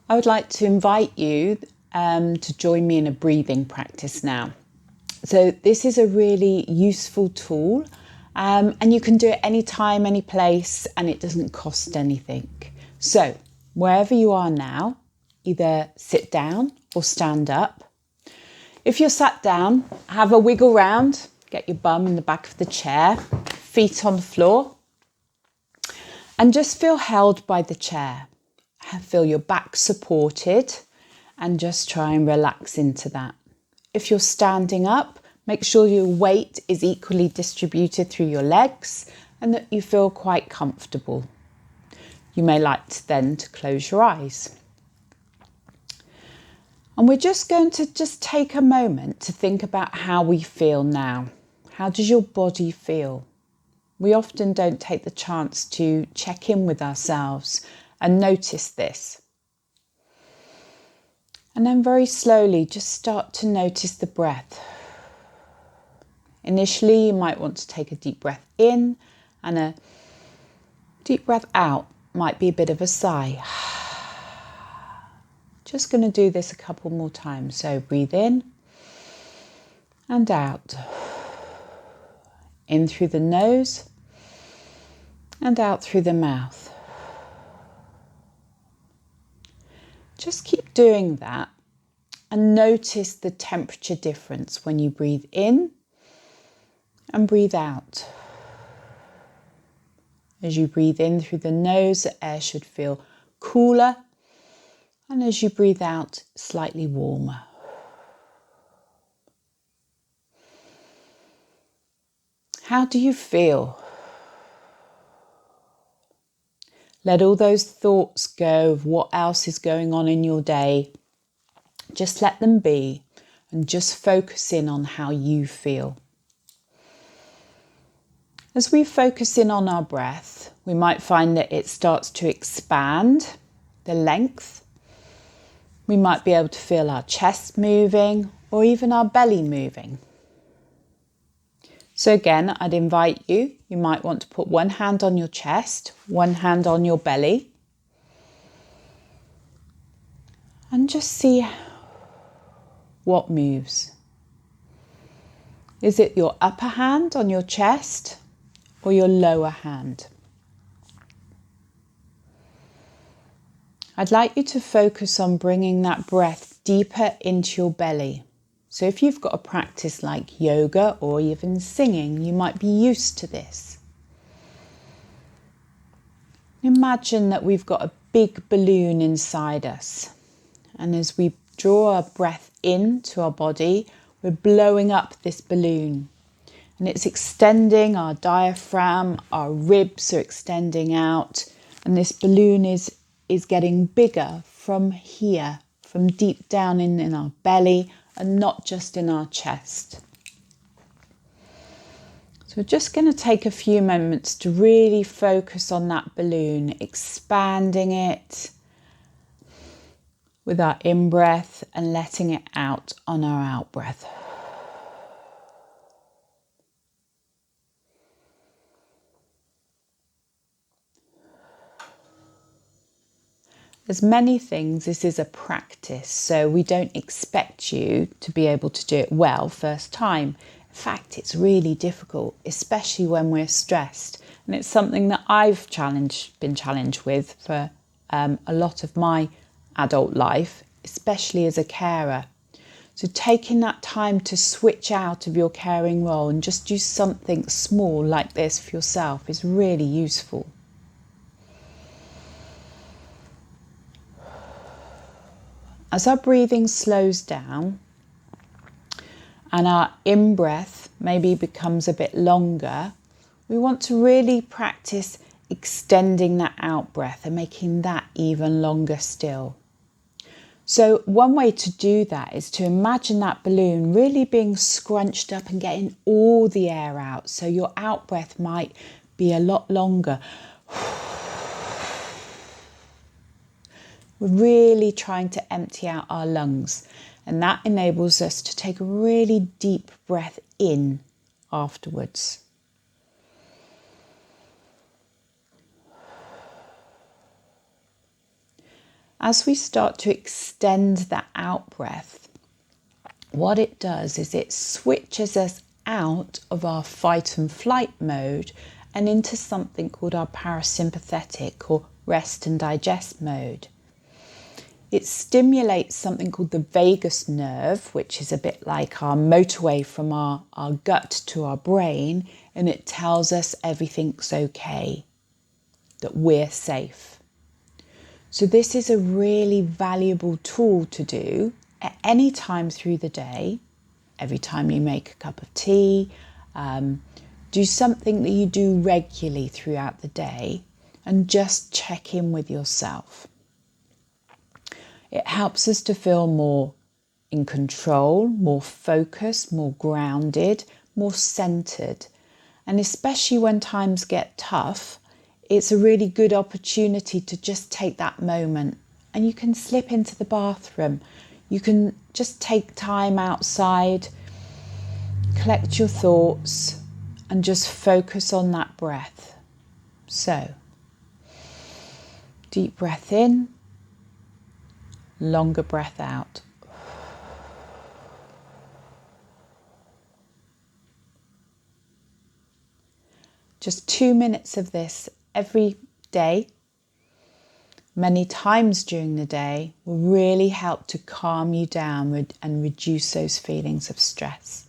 I would like to invite you to join me in a breathing practice now. So this is a really useful tool and you can do it anytime, any place, and it doesn't cost anything. So wherever you are now, either sit down or stand up. If you're sat down, have a wiggle round, get your bum in the back of the chair, feet on the floor, and just feel held by the chair. Feel your back supported and just try and relax into that. If you're standing up, make sure your weight is equally distributed through your legs and that you feel quite comfortable. You may like to close your eyes. And we're just going to take a moment to think about how we feel now. How does your body feel? We often don't take the chance to check in with ourselves and notice this. And then very slowly just start to notice the breath. Initially, you might want to take a deep breath in, and a deep breath out might be a bit of a sigh. Just going to do this a couple more times. So breathe in and out. In through the nose and out through the mouth. Just keep doing that and notice the temperature difference when you breathe in and breathe out. As you breathe in through the nose, the air should feel cooler, and as you breathe out, slightly warmer. How do you feel? Let all those thoughts go of what else is going on in your day. Just let them be and just focus in on how you feel. As we focus in on our breath, we might find that it starts to expand the length. We might be able to feel our chest moving or even our belly moving. So again, I'd invite you might want to put one hand on your chest, one hand on your belly, and just see what moves. Is it your upper hand on your chest or your lower hand? I'd like you to focus on bringing that breath deeper into your belly. So if you've got a practice like yoga or even singing, you might be used to this. Imagine that we've got a big balloon inside us. And as we draw our breath into our body, we're blowing up this balloon. And it's extending our diaphragm, our ribs are extending out. And this balloon is getting bigger from here, from deep down in our belly, and not just in our chest. So we're just going to take a few moments to really focus on that balloon, expanding it with our in-breath and letting it out on our out-breath. As many things, this is a practice, so we don't expect you to be able to do it well first time. In fact, it's really difficult, especially when we're stressed. And it's something that I've been challenged with for a lot of my adult life, especially as a carer. So taking that time to switch out of your caring role and just do something small like this for yourself is really useful. As our breathing slows down and our in-breath maybe becomes a bit longer, we want to really practice extending that out-breath and making that even longer still. So one way to do that is to imagine that balloon really being scrunched up and getting all the air out. So your out-breath might be a lot longer. We're really trying to empty out our lungs, and that enables us to take a really deep breath in afterwards. as we start to extend that out breath, what it does is it switches us out of our fight and flight mode and into something called our parasympathetic or rest and digest mode. It stimulates something called the vagus nerve, which is a bit like our motorway from our gut to our brain, and it tells us everything's okay, that we're safe. So this is a really valuable tool to do at any time through the day. Every time you make a cup of tea, do something that you do regularly throughout the day, and just check in with yourself. It helps us to feel more in control, more focused, more grounded, more centered. And especially when times get tough, it's a really good opportunity to just take that moment. And you can slip into the bathroom. You can just take time outside, collect your thoughts, and just focus on that breath. So, deep breath in, longer breath out. Just 2 minutes of this every day, many times during the day, will really help to calm you down and reduce those feelings of stress.